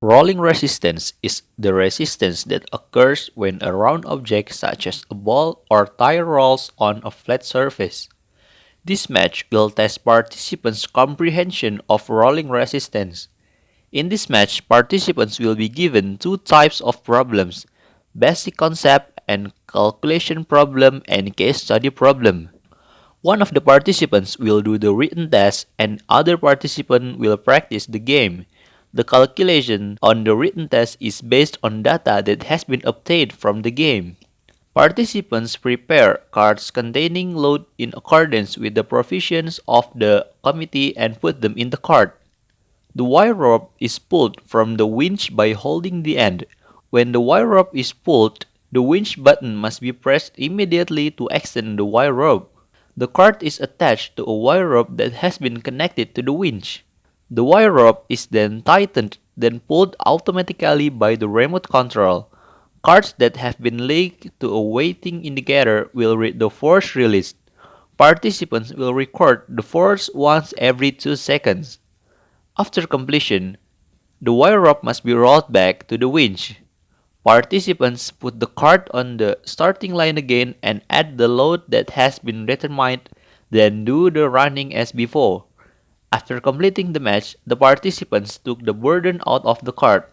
Rolling resistance is the resistance that occurs when a round object such as a ball or tire rolls on a flat surface. This match will test participants' comprehension of rolling resistance. In this match, participants will be given two types of problems: basic concept and calculation problem and case study problem. One of the participants will do the written test and other participant will practice the game. The calculation on the written test is based on data that has been obtained from the game. Participants prepare cards containing load in accordance with the provisions of the committee and put them in the cart. The wire rope is pulled from the winch by holding the end. When the wire rope is pulled, the winch button must be pressed immediately to extend the wire rope. The cart is attached to a wire rope that has been connected to the winch. The wire rope is then tightened, then pulled automatically by the remote control. Cards that have been linked to a weighting indicator will read the force released. Participants will record the force once every 2 seconds. After completion, the wire rope must be rolled back to the winch. Participants put the cart on the starting line again and add the load that has been determined, then do the running as before. After completing the match, the participants took the burden out of the cart.